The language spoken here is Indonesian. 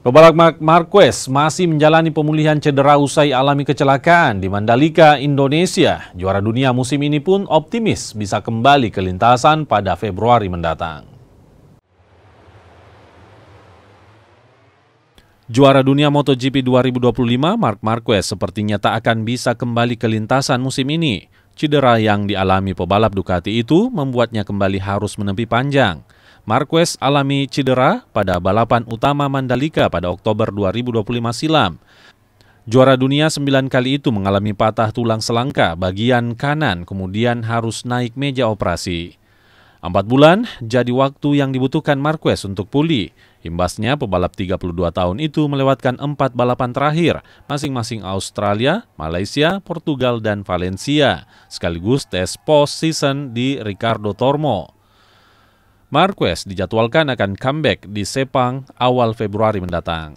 Pebalap Marc Marquez masih menjalani pemulihan cedera usai alami kecelakaan di Mandalika, Indonesia. Juara dunia musim ini pun optimis bisa kembali ke lintasan pada Februari mendatang. Juara dunia MotoGP 2025, Marc Marquez sepertinya tak akan bisa kembali ke lintasan musim ini. Cedera yang dialami pebalap Ducati itu membuatnya kembali harus menempi panjang. Marquez alami cedera pada balapan utama Mandalika pada Oktober 2025 silam. Juara dunia 9 kali itu mengalami patah tulang selangka bagian kanan, kemudian harus naik meja operasi. 4 bulan jadi waktu yang dibutuhkan Marquez untuk pulih. Imbasnya pebalap 32 tahun itu melewatkan 4 balapan terakhir, masing-masing Australia, Malaysia, Portugal, dan Valencia, sekaligus tes post-season di Ricardo Tormo. Marquez dijadwalkan akan comeback di Sepang awal Februari mendatang.